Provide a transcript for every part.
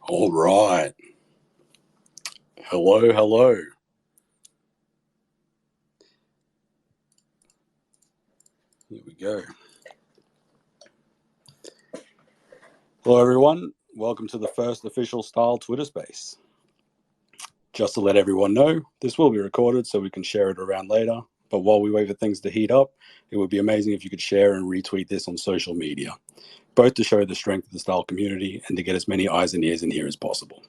All right. Hello. Here we go. Hello, everyone. Welcome to the first official STARL Twitter space. Just to let everyone know, this will be recorded so we can share it around later. But while we wait for things to heat up, it would be amazing if you could share and retweet this on social media, both to show the strength of the STARL community and to get as many eyes and ears in here as possible.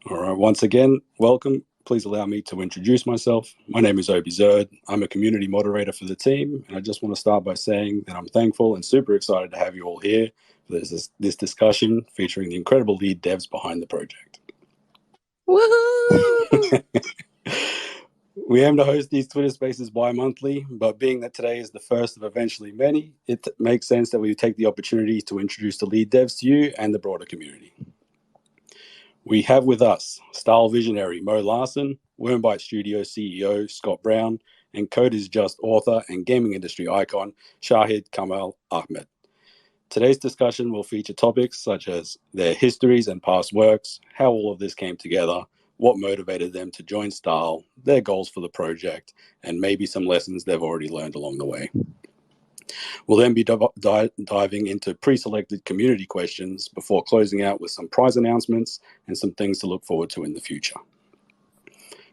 All right, once again, welcome. Please allow me to introduce myself. My name is Obi Zerd. I'm a community moderator for the team, and I just want to start by saying that I'm thankful and super excited to have you all here for this discussion featuring the incredible lead devs behind the project. Woohoo! We aim to host these Twitter spaces bi-monthly, but being that today is the first of eventually many, it makes sense that we take the opportunity to introduce the lead devs to you and the broader community. We have with us STARL visionary Mo Larson, Wormbite Studio CEO Scott Brown, and Code is Just author and gaming industry icon Shahid Kamal Ahmed. Today's discussion will feature topics such as their histories and past works, how all of this came together, what motivated them to join STARL, their goals for the project, and maybe some lessons they've already learned along the way. We'll then be diving into pre-selected community questions before closing out with some prize announcements and some things to look forward to in the future.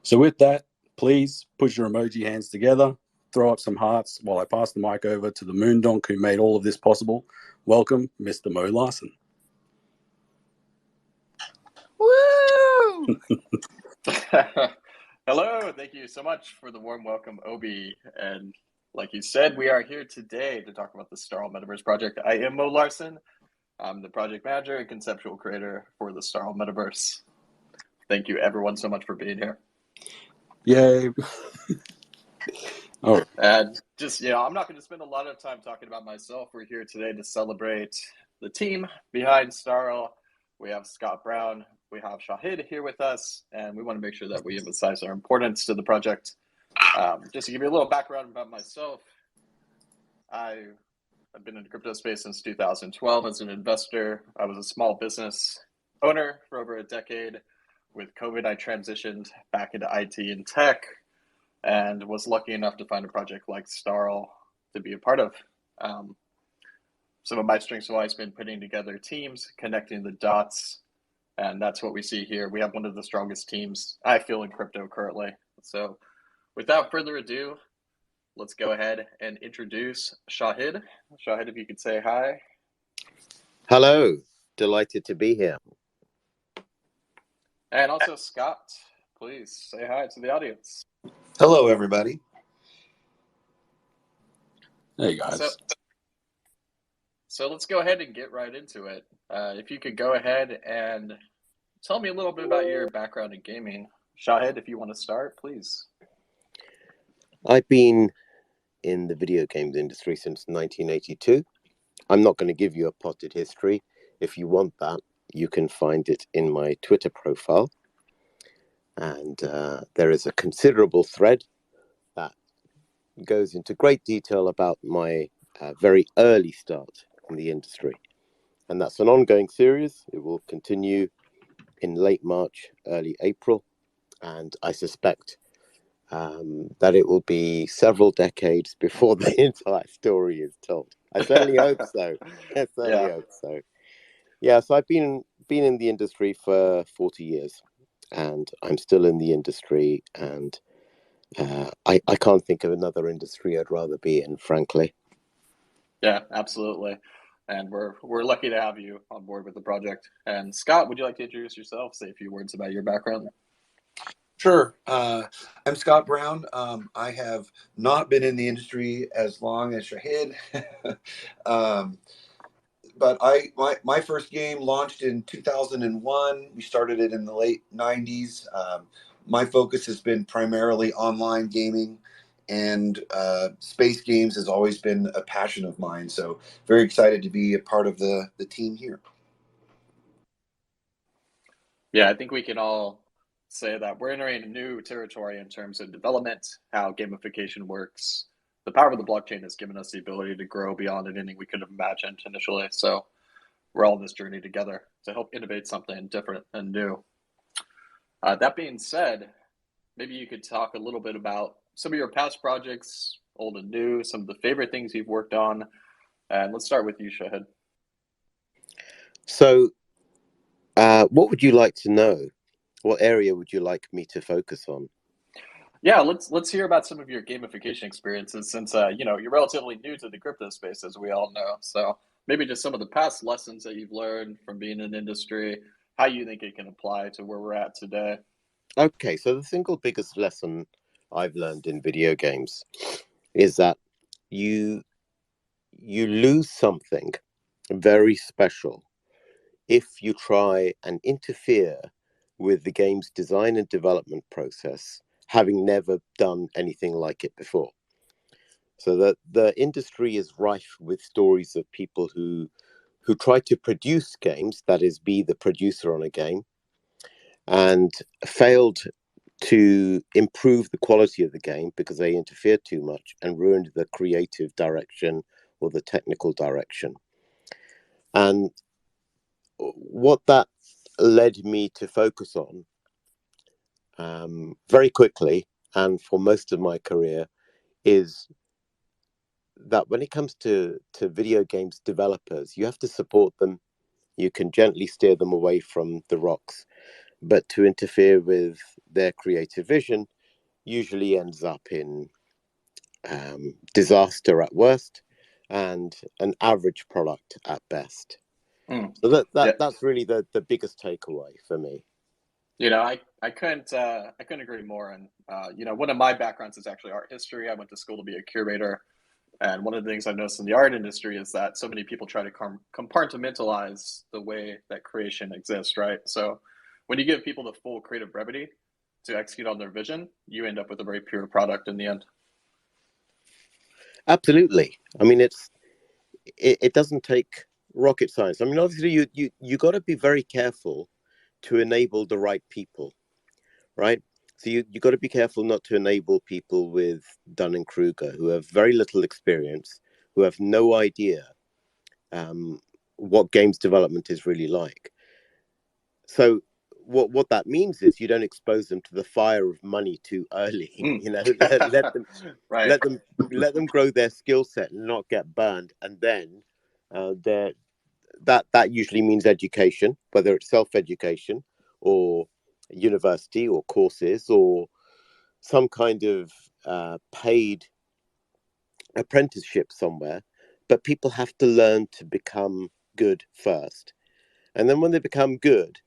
So with that, please put your emoji hands together, throw up some hearts while I pass the mic over to the Moondonk who made all of this possible. Welcome, Mr. Mo Larson. Woo! Hello, thank you so much for the warm welcome, Obi. And like you said, we are here today to talk about the STARL Metaverse project. I am Mo Larson. I'm the project manager and conceptual creator for the STARL Metaverse. Thank you, everyone, so much for being here. Yay. Oh. And just, I'm not going to spend a lot of time talking about myself. We're here today to celebrate the team behind STARL. We have Scott Brown, we have Shahid here with us, and we want to make sure that we emphasize our importance to the project. Just to give you a little background about myself, I've been in the crypto space since 2012 as an investor. I was a small business owner for over a decade. With COVID, I transitioned back into IT and tech and was lucky enough to find a project like STARL to be a part of. Some of my strengths have always been putting together teams, connecting the dots, and that's what we see here. We have one of the strongest teams, I feel, in crypto currently. So without further ado, let's go ahead and introduce Shahid. Shahid, if you could say hi. Hello, delighted to be here. And also Scott, please say hi to the audience. Hello, everybody. Hey, guys. So let's go ahead and get right into it. If you could go ahead and tell me a little bit about your background in gaming. Shahid, if you want to start, please. I've been in the video games industry since 1982. I'm not going to give you a potted history. If you want that, you can find it in my Twitter profile. And there is a considerable thread that goes into great detail about my very early start in the industry. And that's an ongoing series. It will continue in late March, early April. And I suspect that it will be several decades before the entire story is told. I certainly hope so. I certainly hope so. Yeah, so I've been in the industry for 40 years. And I'm still in the industry, and I can't think of another industry I'd rather be in, frankly. Yeah, absolutely. And we're lucky to have you on board with the project. And Scott, would you like to introduce yourself, say a few words about your background? Sure. I'm Scott Brown. I have not been in the industry as long as Shahid. But my first game launched in 2001. We started it in the late 90s. My focus has been primarily online gaming, and space games has always been a passion of mine. So very excited to be a part of the team here. Yeah, I think we can all say that we're entering a new territory in terms of development, how gamification works. The power of the blockchain has given us the ability to grow beyond anything we could have imagined initially. So we're all in this journey together to help innovate something different and new. That being said, maybe you could talk a little bit about some of your past projects, old and new, some of the favorite things you've worked on. And let's start with you, Shahid. So, what would you like to know? What area would you like me to focus on? Yeah, let's hear about some of your gamification experiences, since you're relatively new to the crypto space, as we all know. So maybe just some of the past lessons that you've learned from being in the industry, how you think it can apply to where we're at today. Okay, so the single biggest lesson I've learned in video games is that you lose something very special if you try and interfere with the game's design and development process, having never done anything like it before. So the industry is rife with stories of people who try to produce games, that is, be the producer on a game, and failed to improve the quality of the game because they interfered too much and ruined the creative direction or the technical direction. And what that led me to focus on very quickly and for most of my career is that when it comes to video games developers, you have to support them. You can gently steer them away from the rocks, but to interfere with their creative vision usually ends up in disaster at worst and an average product at best. So that's really the biggest takeaway for me. I couldn't agree more. And one of my backgrounds is actually art history. I went to school to be a curator, and one of the things I've noticed in the art industry is that so many people try to compartmentalize the way that creation exists, right? So when you give people the full creative brevity to execute on their vision, you end up with a very pure product in the end. Absolutely. I mean, it doesn't take rocket science. I mean, obviously, you got to be very careful to enable the right people, right? So you got to be careful not to enable people with Dunning-Kruger who have very little experience, who have no idea what games development is really like. So what that means is you don't expose them to the fire of money too early. Right. let them grow their skill set and not get burned, and then that usually means education, whether it's self-education or university or courses or some kind of paid apprenticeship somewhere. But people have to learn to become good first, and then when they become good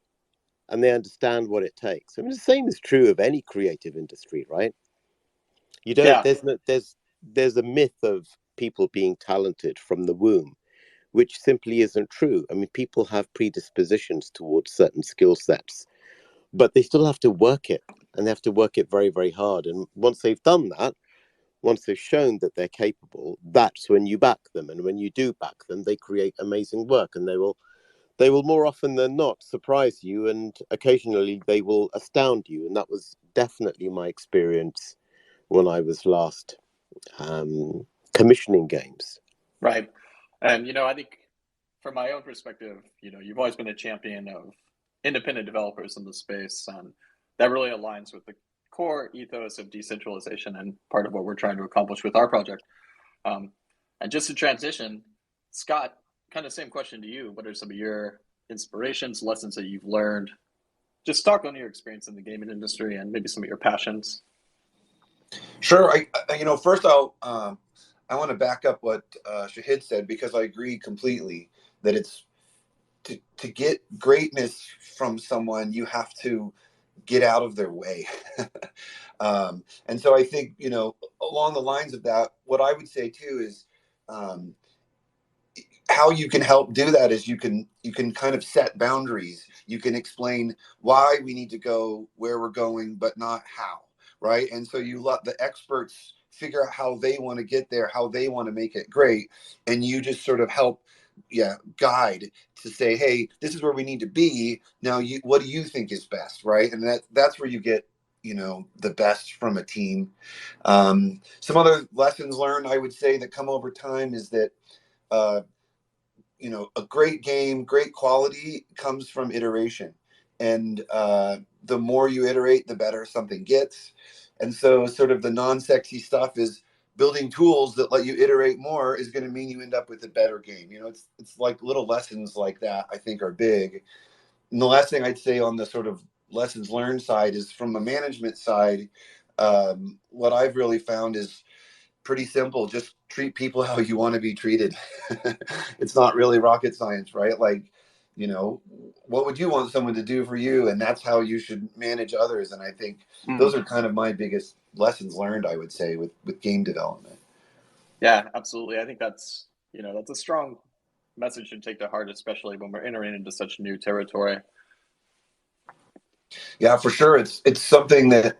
and they understand what it takes. I mean, the same is true of any creative industry, right? You don't. Yeah. There's a myth of people being talented from the womb, which simply isn't true. I mean, people have predispositions towards certain skill sets, but they still have to work it, and they have to work it very, very hard. And once they've done that, once they've shown that they're capable, that's when you back them. And when you do back them, they create amazing work, and they will more often than not surprise you, and occasionally they will astound you. And that was definitely my experience when I was last commissioning games. Right. And, I think from my own perspective, you've always been a champion of independent developers in the space. And that really aligns with the core ethos of decentralization and part of what we're trying to accomplish with our project. And just to transition, Scott, kind of same question to you. What are some of your inspirations, lessons that you've learned? Just talk on your experience in the gaming industry and maybe some of your passions. Sure. First I want to back up what Shahid said, because I agree completely that it's to get greatness from someone, you have to get out of their way. And so I think, along the lines of that, what I would say too is how you can help do that is you can kind of set boundaries. You can explain why we need to go where we're going, but not how, right? And so you let the experts figure out how they want to get there, how they want to make it great, and you just sort of help guide to say, hey, this is where we need to be now. What do you think is best, right? And that's where you get the best from a team. Some other lessons learned, I would say, that come over time is that a great game, great quality comes from iteration. And the more you iterate, the better something gets. And so sort of the non-sexy stuff is building tools that let you iterate more is going to mean you end up with a better game. It's like little lessons like that, I think, are big. And the last thing I'd say on the sort of lessons learned side is from the management side, what I've really found is pretty simple. Just treat people how you want to be treated. It's not really rocket science, right? Like, what would you want someone to do for you? And that's how you should manage others. And I think those are kind of my biggest lessons learned, I would say, with game development. Yeah, absolutely. I think that's a strong message to take to heart, especially when we're entering into such new territory. Yeah, for sure. It's something that,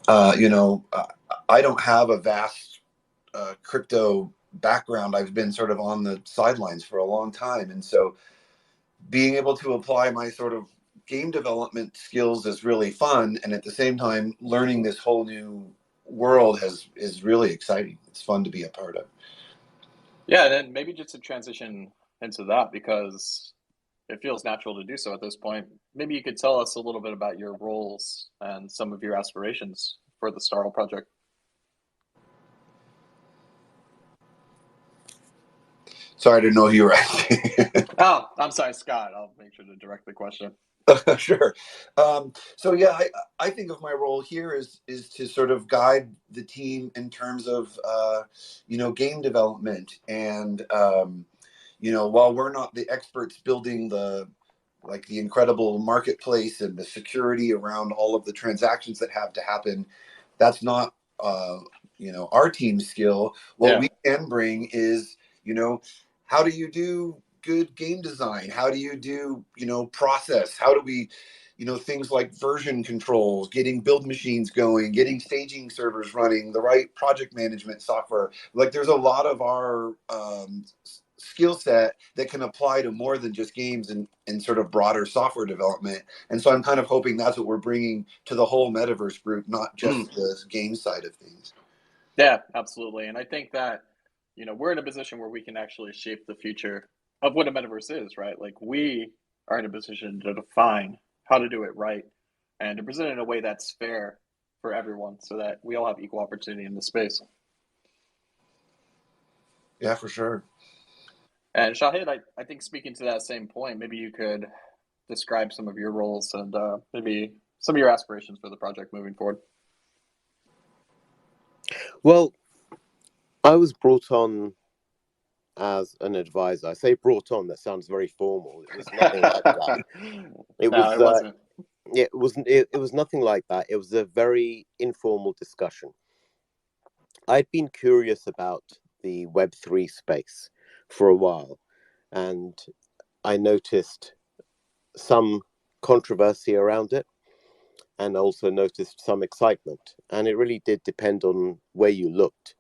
I don't have a vast crypto background. I've been sort of on the sidelines for a long time. And so being able to apply my sort of game development skills is really fun. And at the same time, learning this whole new world is really exciting. It's fun to be a part of. Yeah, and then maybe just to transition into that, because it feels natural to do so at this point. Maybe you could tell us a little bit about your roles and some of your aspirations for the STARL project. Sorry, I didn't know who you were asking. Oh, I'm sorry, Scott. I'll make sure to direct the question. Sure. So yeah, I think of my role here is to sort of guide the team in terms of game development, and while we're not the experts building the incredible marketplace and the security around all of the transactions that have to happen, that's not our team's skill. What we can bring is how do you do good game design? How do you do, process? How do we, things like version controls, getting build machines going, getting staging servers running, the right project management software. Like there's a lot of our skill set that can apply to more than just games and sort of broader software development. And so I'm kind of hoping that's what we're bringing to the whole Metaverse group, not just the game side of things. Yeah, absolutely. And I think that, we're in a position where we can actually shape the future of what a metaverse is, right? Like we are in a position to define how to do it right and to present it in a way that's fair for everyone so that we all have equal opportunity in the space. Yeah, for sure. And Shahid, I think speaking to that same point, maybe you could describe some of your roles and maybe some of your aspirations for the project moving forward. Well, I was brought on as an advisor. I say brought on, that sounds very formal. It was nothing like that. It wasn't. It was nothing like that. It was a very informal discussion. I'd been curious about the Web3 space for a while, and I noticed some controversy around it and also noticed some excitement. And it really did depend on where you looked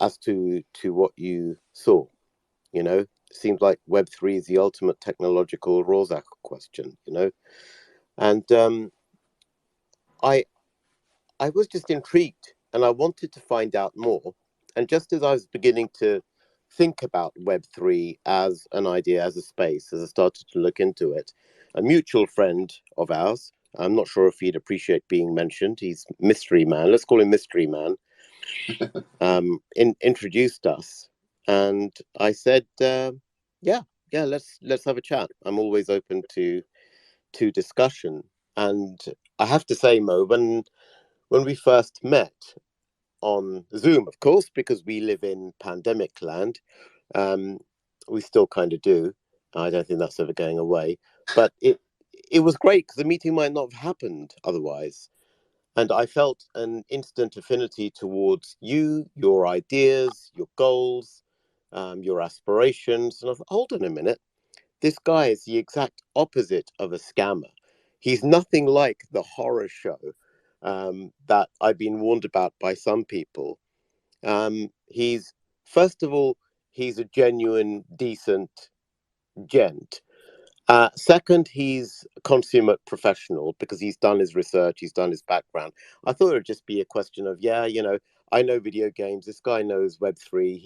as to what you saw. It seems like Web3 is the ultimate technological Rorschach question, and I was just intrigued and I wanted to find out more. And just as I was beginning to think about Web3 as an idea, as a space, as I started to look into it, a mutual friend of ours, I'm not sure if he'd appreciate being mentioned, he's Mystery Man, let's call him Mystery Man, introduced us. And I said, yeah, let's have a chat. I'm always open to discussion. And I have to say, Mo, when we first met on Zoom, of course, because we live in pandemic land, we still kind of do. I don't think that's ever going away. But it was great because the meeting might not have happened otherwise. And I felt an instant affinity towards you, your ideas, your goals, your aspirations. And I thought, hold on a minute. This guy is the exact opposite of a scammer. He's nothing like the horror show that I've been warned about by some people. He's, first of all, he's a genuine, decent gent. Second, he's a consummate professional because he's done his research, he's done his background. I thought it would just be a question of, I know video games. This guy knows Web3.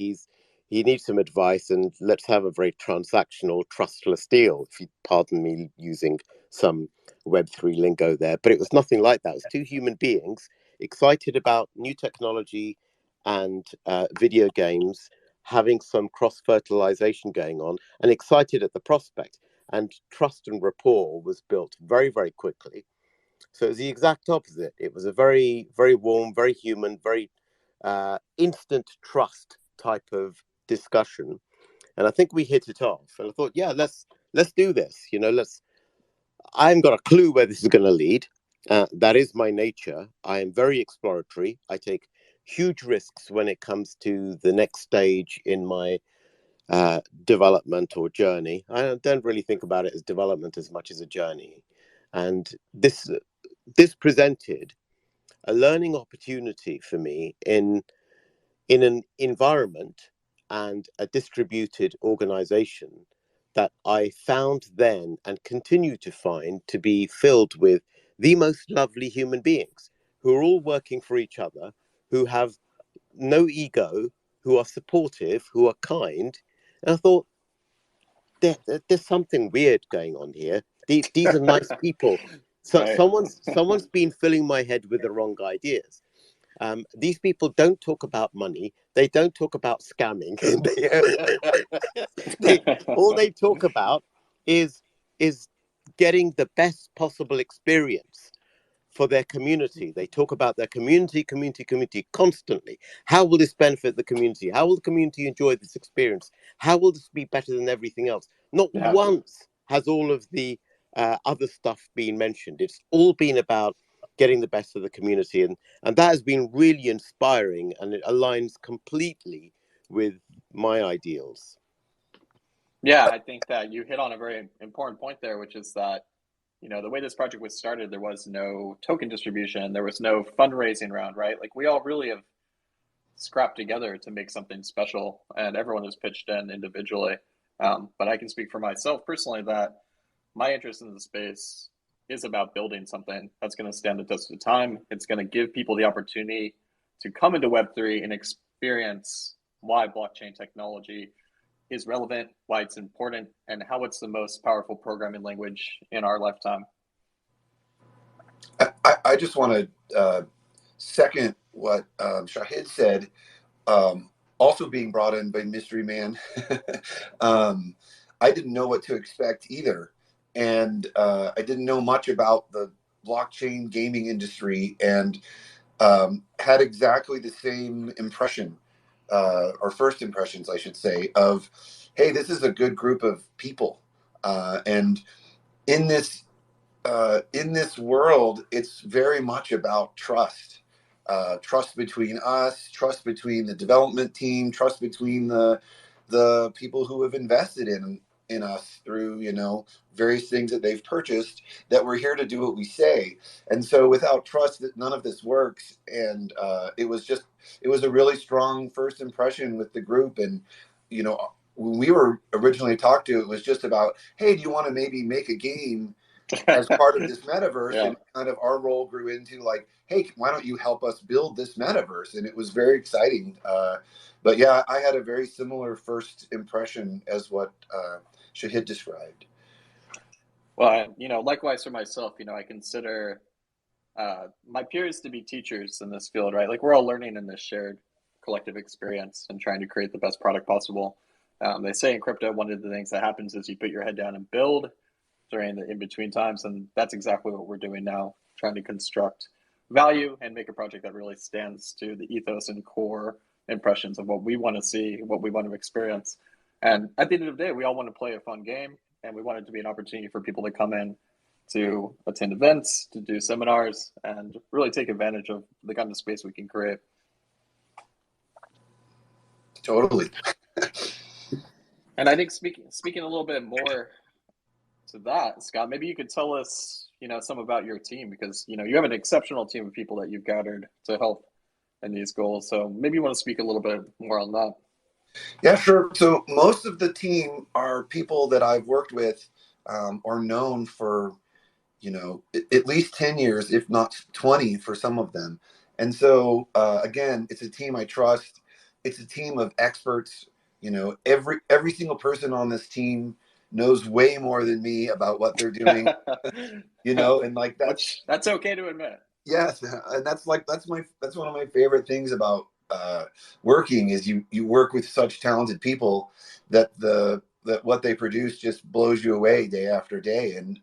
he needs some advice, and let's have a very transactional, trustless deal, if you pardon me using some Web3 lingo there. But it was nothing like that. It was two human beings excited about new technology and video games, having some cross-fertilization going on, and excited at the prospect. And trust and rapport was built very, very quickly. So it was the exact opposite. It was a very, very warm, very human, very instant trust type of discussion. And I think we hit it off. And I thought, yeah, let's do this. You know, I haven't got a clue where this is going to lead. That is my nature. I am very exploratory. I take huge risks when it comes to the next stage in my development or journey. I don't really think about it as development as much as a journey. And this presented a learning opportunity for me in an environment and a distributed organization that I found then and continue to find to be filled with the most lovely human beings who are all working for each other, who have no ego, who are supportive, who are kind. And I thought, there's something weird going on here. These are nice people. So Right. someone's been filling my head with the wrong ideas. These people don't talk about money. They don't talk about scamming. All they talk about is getting the best possible experience for their community. They talk about their community constantly. How will this benefit the community? How will the community enjoy this experience? How will this be better than everything else? Not once has all of the other stuff been mentioned. It's all been about getting the best of the community, and that has been really inspiring, and it aligns completely with my ideals. Yeah, I think that you hit on a very important point there, which is that, you know, the way this project was started, there was no token distribution, there was no fundraising round, right? Like, we all really have scrapped together to make something special, and everyone has pitched in individually. But I can speak for myself personally that my interest in the space is about building something that's going to stand the test of time. It's going to give people the opportunity to come into Web3 and experience why blockchain technology is relevant, why it's important, and how it's the most powerful programming language in our lifetime. I just want to second what Shahid said. Also being brought in by Mystery Man. I didn't know what to expect either. And I didn't know much about the blockchain gaming industry, and had exactly the same impression, or first impressions, I should say, of, hey, this is a good group of people. And in this world, it's very much about trust. Trust between us, trust between the development team, trust between the people who have invested in us through, you know, various things that they've purchased, that we're here to do what we say. And so without trust, that none of this works. And it was a really strong first impression with the group. And, you know, when we were originally talked to, it was just about, hey, do you want to maybe make a game as part of this metaverse? Yeah. And kind of our role grew into like, hey, why don't you help us build this metaverse? And it was very exciting. But yeah, I had a very similar first impression as what Shahid described. Well, you know, likewise for myself, you know, I consider my peers to be teachers in this field, right? Like, we're all learning in this shared collective experience and trying to create the best product possible. They say in crypto, one of the things that happens is you put your head down and build during the in-between times, and that's exactly what we're doing now, trying to construct value and make a project that really stands to the ethos and core impressions of what we want to see, what we want to experience. And at the end of the day, we all want to play a fun game, and we want it to be an opportunity for people to come in to attend events, to do seminars, and really take advantage of the kind of space we can create. Totally. And I think speaking a little bit more to that, Scott, maybe you could tell us, you know, some about your team, because, you know, you have an exceptional team of people that you've gathered to help in these goals. So maybe you want to speak a little bit more on that. Yeah, sure. So most of the team are people that I've worked with or known for, you know, at least 10 years, if not 20 for some of them. And so, again, it's a team I trust. It's a team of experts. You know, every single person on this team knows way more than me about what they're doing. You know, and like that's okay to admit. Yes, and that's one of my favorite things about working is you work with such talented people that what they produce just blows you away day after day, and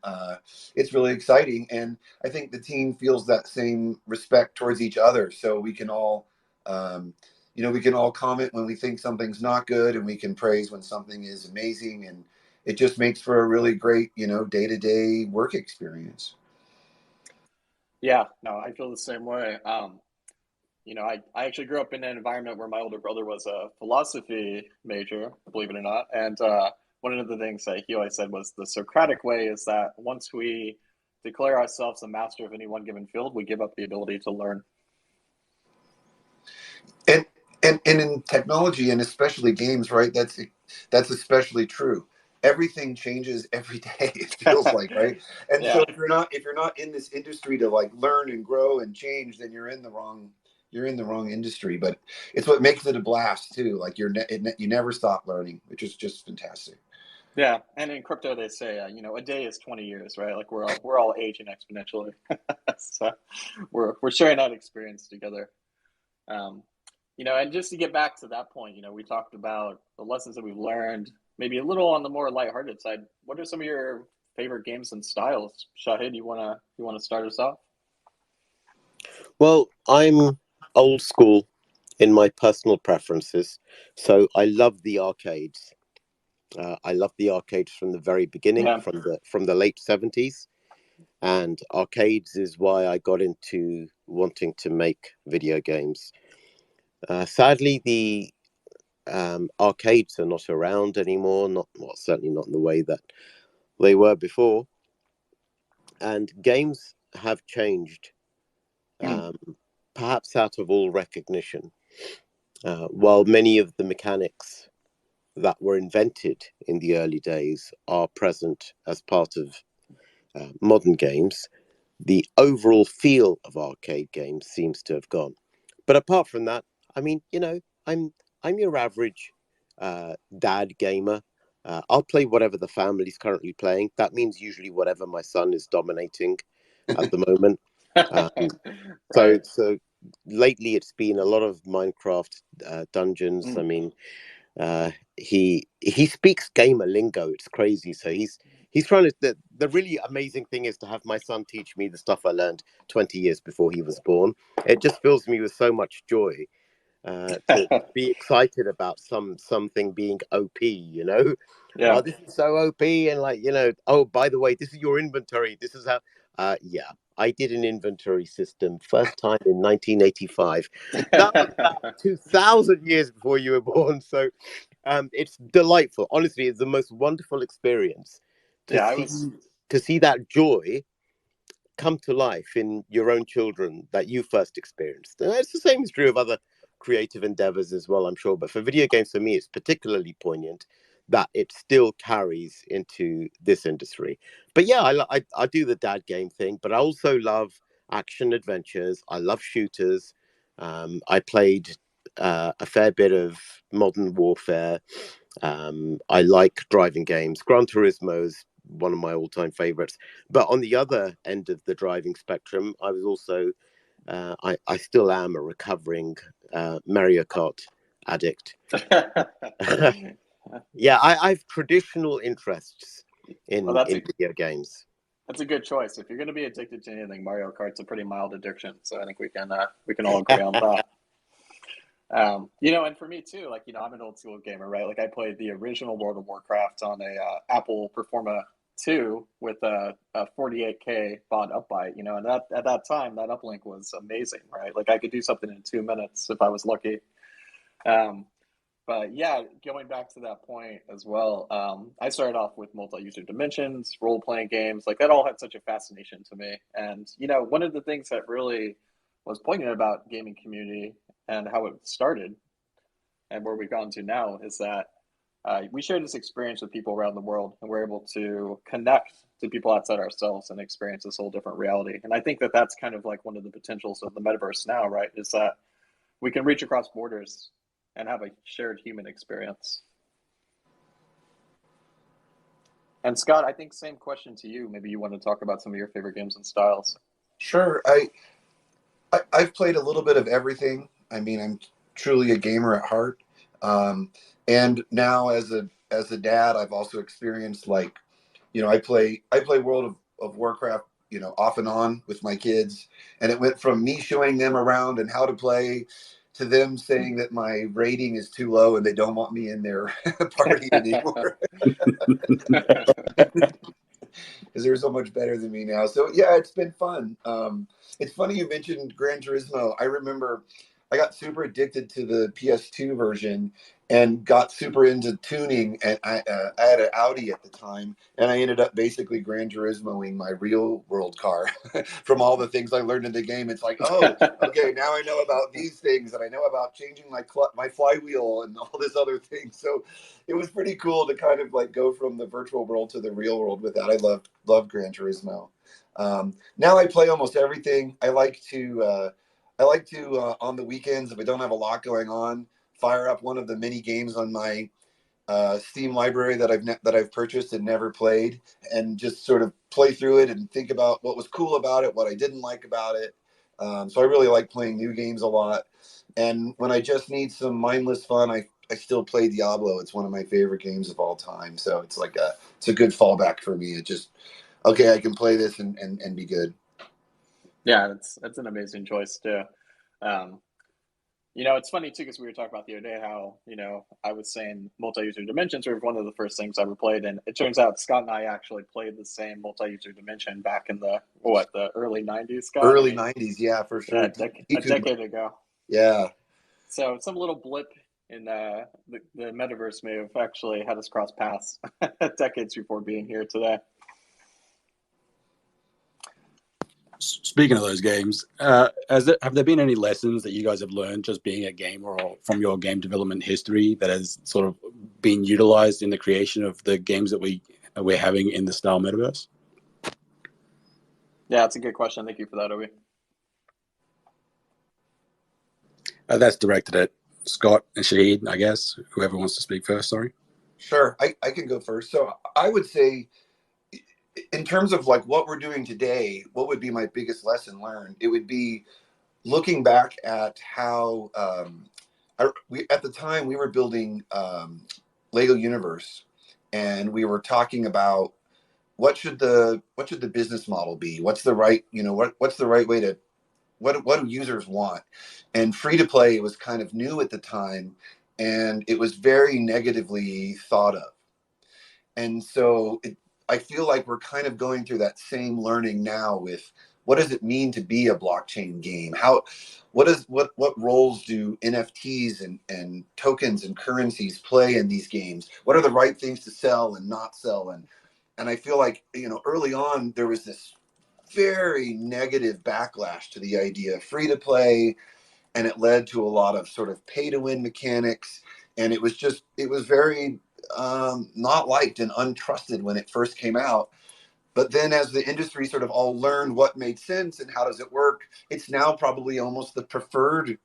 it's really exciting. And I think the team feels that same respect towards each other, so we can all we can all comment when we think something's not good, and we can praise when something is amazing, and it just makes for a really great day-to-day work experience. Yeah, no, I feel the same way. I actually grew up in an environment where my older brother was a philosophy major, believe it or not. And one of the things that he always said was the Socratic way is that once we declare ourselves a master of any one given field, we give up the ability to learn. And in technology, and especially games, right? That's especially true. Everything changes every day, it feels like, right? And Yeah. so if you're not in this industry to like learn and grow and change, then you're in the wrong industry. But it's what makes it a blast too. Like you never stop learning, which is just fantastic. Yeah, and in crypto they say a day is 20 years, right? Like we're all aging exponentially. So we're sharing that experience together. And just to get back to that point, we talked about the lessons that we've learned, maybe a little on the more lighthearted side. What are some of your favorite games and styles? Shahid, you wanna start us off? Well, I'm old school in my personal preferences, so I love the arcades. I love the arcades from the very beginning, Yeah. from the late 70s, and arcades is why I got into wanting to make video games. Sadly, the arcades are not around anymore. Certainly not in the way that they were before, and games have changed, perhaps out of all recognition. While many of the mechanics that were invented in the early days are present as part of modern games, the overall feel of arcade games seems to have gone. But apart from that, I mean, I'm your average dad gamer. I'll play whatever the family's currently playing. That means usually whatever my son is dominating at the moment. Right. So lately it's been a lot of Minecraft dungeons. I mean, he speaks gamer lingo. It's crazy. So he's trying to. The really amazing thing is to have my son teach me the stuff I learned 20 years before he was born. It just fills me with so much joy to be excited about something being OP. Yeah. Oh, this is so OP, and oh, by the way, this is your inventory. This is how. Yeah, I did an inventory system first time in 1985. That was about 2,000 years before you were born. So it's delightful. Honestly, it's the most wonderful experience to see that joy come to life in your own children that you first experienced. And it's the same is true of other creative endeavors as well, I'm sure. But for video games, for me, it's particularly poignant that it still carries into this industry. But yeah, I do the dad game thing, but I also love action adventures. I love shooters. I played a fair bit of Modern Warfare. I like driving games. Gran Turismo is one of my all-time favorites. But on the other end of the driving spectrum, I was also, I still am a recovering Mario Kart addict. Yeah, I have traditional interests in video games. That's a good choice. If you're going to be addicted to anything, Mario Kart's a pretty mild addiction. So I think we can all agree on that. And for me too, I'm an old school gamer, right? Like I played the original World of Warcraft on a Apple Performa 2 with a 48K baud upbyte, and at that time, that uplink was amazing, right? Like I could do something in 2 minutes if I was lucky. But yeah, going back to that point as well, I started off with multi-user dimensions, role-playing games, like that all had such a fascination to me. And, one of the things that really was poignant about gaming community and how it started and where we've gotten to now is that we share this experience with people around the world, and we're able to connect to people outside ourselves and experience this whole different reality. And I think that that's kind of like one of the potentials of the metaverse now, right? Is that we can reach across borders and have a shared human experience. And Scott, I think same question to you. Maybe you want to talk about some of your favorite games and styles. Sure. I've played a little bit of everything. I mean, I'm truly a gamer at heart. And now as a dad, I've also experienced, like, I play World of Warcraft, off and on with my kids. And it went from me showing them around and how to play to them saying that my rating is too low and they don't want me in their party anymore. Because they're so much better than me now. So yeah, it's been fun. It's funny you mentioned Gran Turismo. I remember I got super addicted to the PS2 version and got super into tuning. And I had an Audi at the time, and I ended up basically Gran Turismoing my real world car from all the things I learned in the game. It's like, oh, okay, now I know about these things, and I know about changing my flywheel and all this other thing. So it was pretty cool to kind of like go from the virtual world to the real world with that. I love Gran Turismo. Now I play almost everything. I like to on the weekends, if I don't have a lot going on, fire up one of the mini games on my Steam library that I've purchased and never played, and just sort of play through it and think about what was cool about it, what I didn't like about it. So I really like playing new games a lot. And when I just need some mindless fun, I still play Diablo. It's one of my favorite games of all time. So it's like it's a good fallback for me. It just, okay, I can play this and be good. Yeah, that's an amazing choice too. It's funny too because we were talking about the other day how I was saying multi-user dimensions were one of the first things I ever played, and it turns out Scott and I actually played the same multi-user dimension back in the early '90s, Scott. Early '90s, yeah, for sure. Yeah, a decade ago. Yeah. So some little blip in the metaverse may have actually had us cross paths decades before being here today. Speaking of those games, have there been any lessons that you guys have learned just being a gamer or from your game development history that has sort of been utilized in the creation of the games that we're having in the STARL Metaverse? Yeah, that's a good question. Thank you for that, Obi. That's directed at Scott and Shahid, I guess. Whoever wants to speak first, sorry. Sure, I can go first. So I would say, in terms of like what we're doing today, what would be my biggest lesson learned? It would be looking back at how at the time we were building Lego Universe, and we were talking about what should the business model be? What's the right what's the right way to what do users want? And free to play was kind of new at the time, and it was very negatively thought of. And so I feel like we're kind of going through that same learning now with what does it mean to be a blockchain game? What roles do NFTs and tokens and currencies play in these games? What are the right things to sell and not sell? And I feel like, early on there was this very negative backlash to the idea of free to play, and it led to a lot of sort of pay to win mechanics, and it was very not liked and untrusted when it first came out. But then as the industry sort of all learned what made sense and how does it work, it's now probably almost the preferred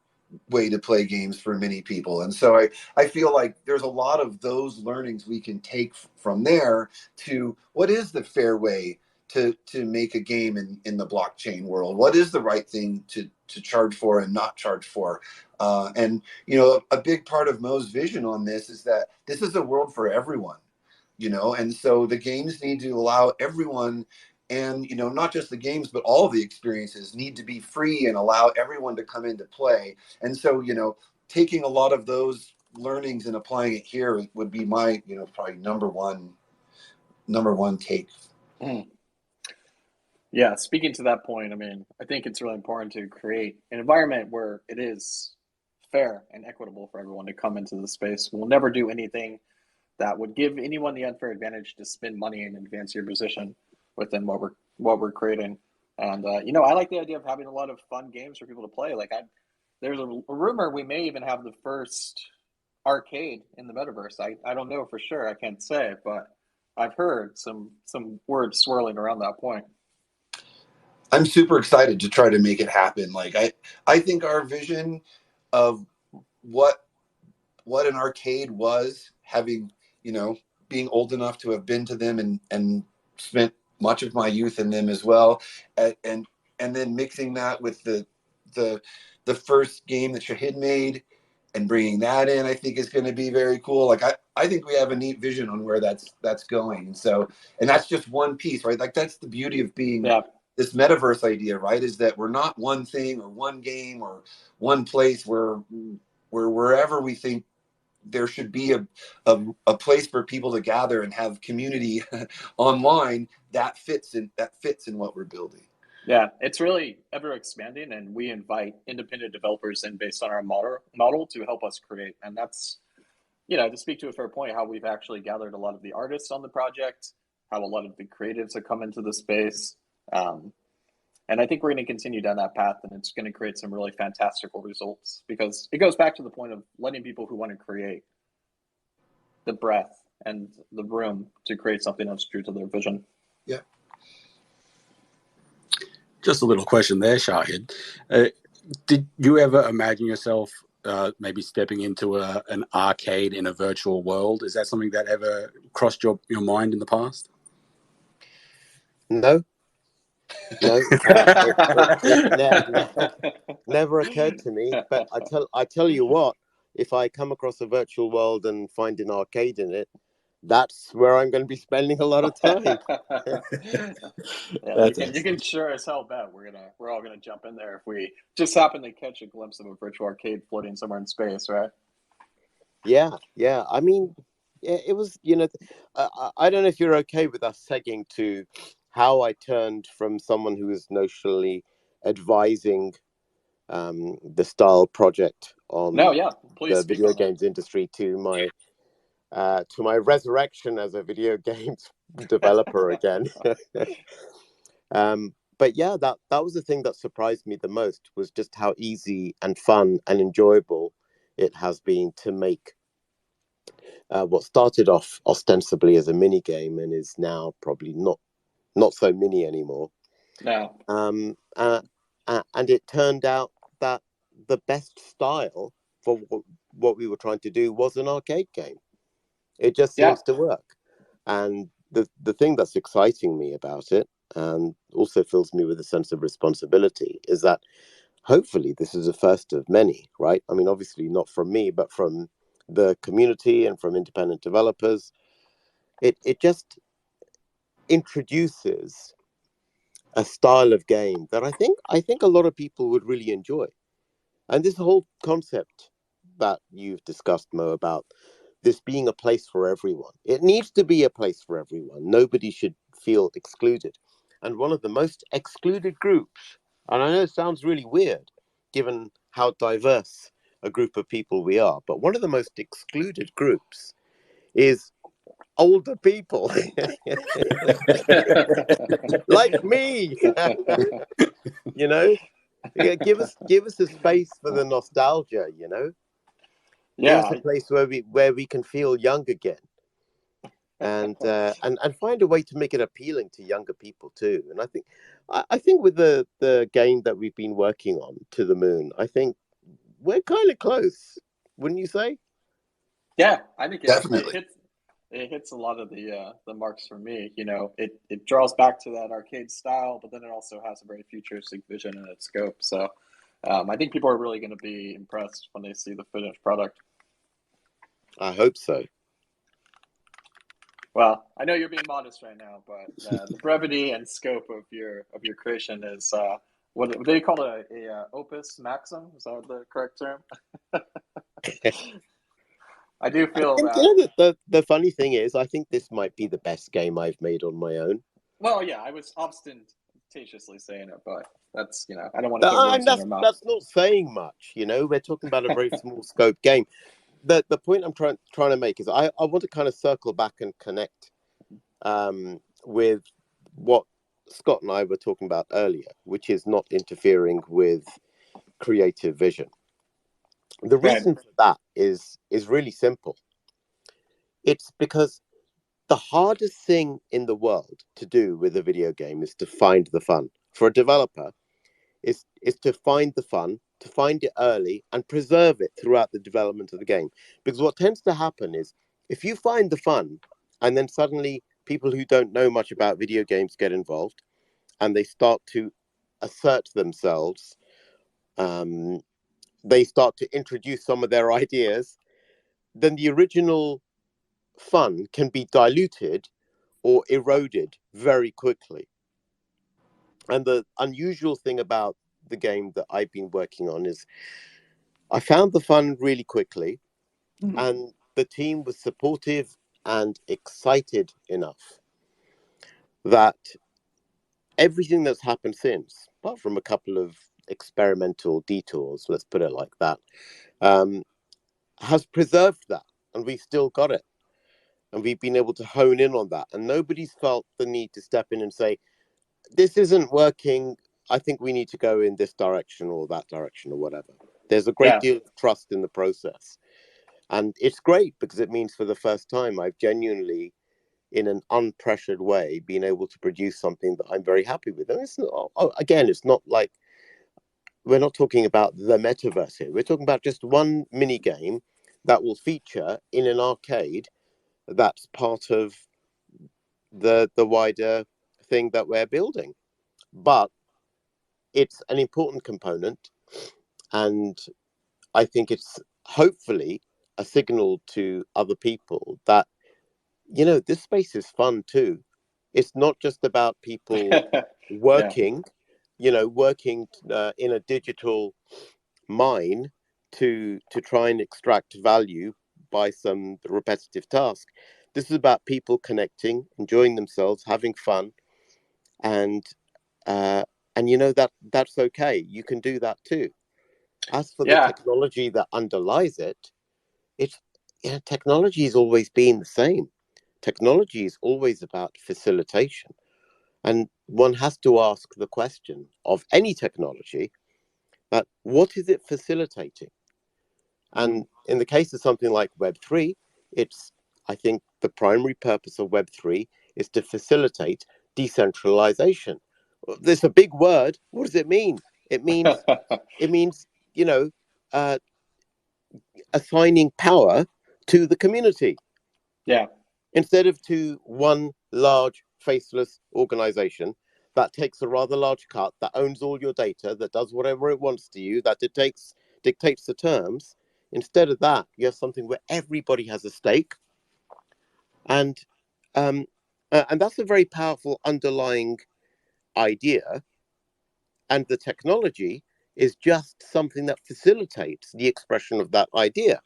way to play games for many people. And so I feel like there's a lot of those learnings we can take from there to what is the fair way to make a game in the blockchain world. What is the right thing to charge for and not charge for? And a big part of Mo's vision on this is that this is a world for everyone, and so the games need to allow everyone, and not just the games but all the experiences need to be free and allow everyone to come into play. And so taking a lot of those learnings and applying it here would be my probably number one take. Yeah, speaking to that point, I mean, I think it's really important to create an environment where it is fair and equitable for everyone to come into the space. We'll never do anything that would give anyone the unfair advantage to spend money and advance your position within what we're creating. And I like the idea of having a lot of fun games for people to play. Like there's a rumor we may even have the first arcade in the metaverse. I don't know for sure. I can't say, but I've heard some words swirling around that point. I'm super excited to try to make it happen. Like I think our vision of what an arcade was, having being old enough to have been to them and spent much of my youth in them as well, and then mixing that with the first game that Shahid made and bringing that in, I think is going to be very cool. Like I think we have a neat vision on where that's going. So, and that's just one piece, right? Like that's the beauty of being this metaverse idea, right? Is that we're not one thing or one game or one place where wherever we think there should be a place for people to gather and have community online that fits in what we're building. Yeah, it's really ever expanding, and we invite independent developers in based on our model to help us create. And that's, to speak to a fair point, how we've actually gathered a lot of the artists on the project, how a lot of the creatives have come into the space. And I think we're going to continue down that path, and it's going to create some really fantastical results, because it goes back to the point of letting people who want to create the breadth and the room to create something that's true to their vision. Yeah. Just a little question there, Shahid. Did you ever imagine yourself maybe stepping into an arcade in a virtual world? Is that something that ever crossed your mind in the past? No. It never occurred to me. But I tell you what, if I come across a virtual world and find an arcade in it, that's where I'm going to be spending a lot of time. You can sure as hell bet we're all gonna jump in there if we just happen to catch a glimpse of a virtual arcade floating somewhere in space, right? Yeah. I mean, it was, I don't know if you're okay with us segging to how I turned from someone who was notionally advising the STARL project on please the video games industry to my resurrection as a video games developer again. But yeah, that was the thing that surprised me the most, was just how easy and fun and enjoyable it has been to make what started off ostensibly as a mini game and is now probably not so mini anymore. No. And it turned out that the best style for what we were trying to do was an arcade game. It just seems to work. And the thing that's exciting me about it, and also fills me with a sense of responsibility, is that hopefully this is the first of many, right? I mean, obviously not from me, but from the community and from independent developers. It just introduces a style of game that I think a lot of people would really enjoy. And this whole concept that you've discussed, Mo, about this being a place for everyone. It needs to be a place for everyone. Nobody should feel excluded. And one of the most excluded groups, and I know it sounds really weird given how diverse a group of people we are, but one of the most excluded groups is older people like me. Give us a space for the nostalgia, give us a place where we can feel young again, and find a way to make it appealing to younger people too. And I think with the game that we've been working on, To the Moon, I think we're kind of close, wouldn't you say? Yeah, I think Definitely. It hits a lot of the marks for me. It draws back to that arcade style, but then it also has a very futuristic vision in its scope. So I think people are really going to be impressed when they see the finished product. I hope so. Well, I know you're being modest right now, but the brevity and scope of your creation is what they call a opus maxim. Is that the correct term? I do feel that. The funny thing is, I think this might be the best game I've made on my own. Well, yeah, I was ostentatiously saying it, but that's, I don't want to put words in your mouth. That's not saying much, We're talking about a very small scope game. The point I'm trying to make is I want to kind of circle back and connect with what Scott and I were talking about earlier, which is not interfering with creative vision. The reason for that is really simple. It's because the hardest thing in the world to do with a video game is to find the fun. For a developer, is to find the fun, to find it early and preserve it throughout the development of the game. Because what tends to happen is, if you find the fun And then suddenly people who don't know much about video games get involved, and they start to assert themselves. They start to introduce some of their ideas. Then the original fun can be diluted or eroded very quickly. And the unusual thing about the game that I've been working on is I found the fun really quickly, and the team was supportive and excited enough that everything that's happened since, apart from a couple of experimental detours, let's put it like that, has preserved that, and we've still got it. And we've been able to hone in on that. And nobody's felt the need to step in and say, this isn't working. I think we need to go in this direction or that direction or whatever. There's a great deal of trust in the process. And it's great because it means for the first time, I've genuinely, in an unpressured way, been able to produce something that I'm very happy with. And it's not, again, it's not like, we're not talking about the metaverse here. We're talking about just one mini game that will feature in an arcade that's part of the wider thing that we're building. But it's an important component, and I think it's hopefully a signal to other people that, you know, this space is fun too. It's not just about people working, you know, working in a digital mine to try and extract value by some repetitive task. This is about people connecting, enjoying themselves, having fun, and you know that's okay. You can do that too. As for the technology that underlies it, it's, you know, technology has always been the same. Technology is always about facilitation, and one has to ask the question of any technology: that what is it facilitating? And in the case of something like Web3, it's, I think the primary purpose of Web3 is to facilitate decentralization. There's a big word. What does it mean? It means, you know, assigning power to the community. Yeah. Instead of to one large faceless organization that takes a rather large cut, that owns all your data, that does whatever it wants to you, that dictates the terms. Instead of that, you have something where everybody has a stake, and that's a very powerful underlying idea. And the technology is just something that facilitates the expression of that idea.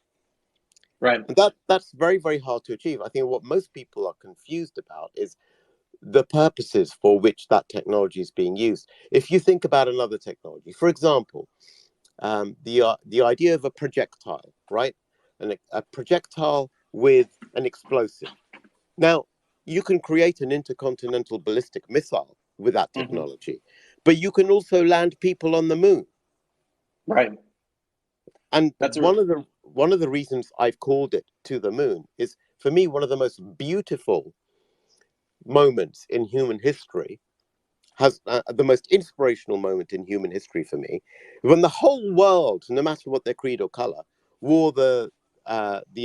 Right. And that's very, very hard to achieve. I think what most people are confused about is the purposes for which that technology is being used. If you think about another technology, for example, the idea of a projectile, right? A projectile with an explosive. Now, you can create an intercontinental ballistic missile with that technology, but you can also land people on the moon. Right. And one of the reasons I've called it To the Moon is, for me, one of the most beautiful moments in human history, has the most inspirational moment in human history for me, when the whole world, no matter what their creed or color, wore the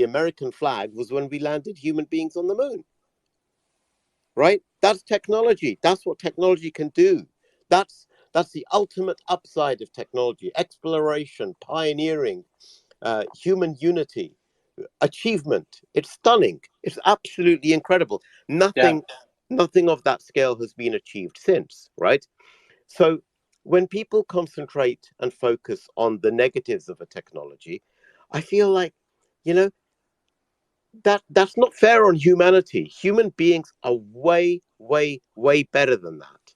American flag, was when we landed human beings on the moon. Right? That's technology. That's what technology can do. That's the ultimate upside of technology: exploration, pioneering, human unity, achievement. It's stunning. It's absolutely incredible. Nothing of that scale has been achieved since, right? So when people concentrate and focus on the negatives of a technology, I feel like, you know, that's not fair on humanity. Human beings are way, way, way better than that.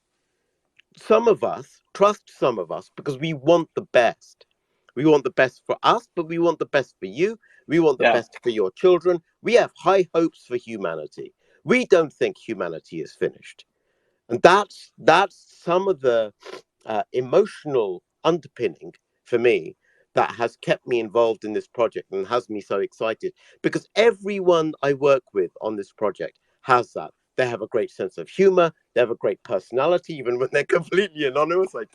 Some of us trust some of us because we want the best. We want the best for us, but we want the best for you. We want the best for your children. We have high hopes for humanity. We don't think humanity is finished. And that's some of the emotional underpinning for me that has kept me involved in this project and has me so excited, because everyone I work with on this project has that. They have a great sense of humor. They have a great personality, even when they're completely anonymous. I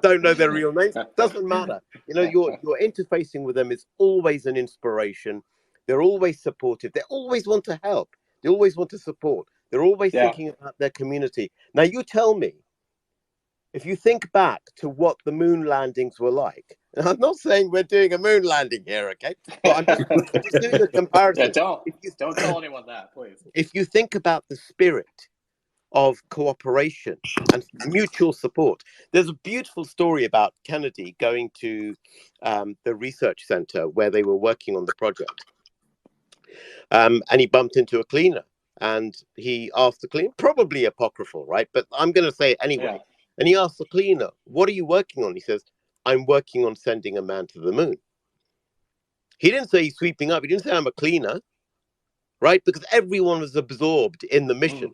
don't know their real names. Doesn't matter. You know, you're interfacing with them is always an inspiration. They're always supportive. They always want to help. They always want to support. They're always Yeah. thinking about their community. Now, you tell me, if you think back to what the moon landings were like, and I'm not saying we're doing a moon landing here, okay? But I'm just doing a comparison. Yeah, don't tell anyone that, please. If you think about the spirit of cooperation and mutual support, there's a beautiful story about Kennedy going to the research center where they were working on the project. And he bumped into a cleaner, and he asked the cleaner, probably apocryphal, right? But I'm going to say it anyway. Yeah. And he asked the cleaner, what are you working on? He says, I'm working on sending a man to the moon. He didn't say he's sweeping up. He didn't say I'm a cleaner, right? Because everyone was absorbed in the mission.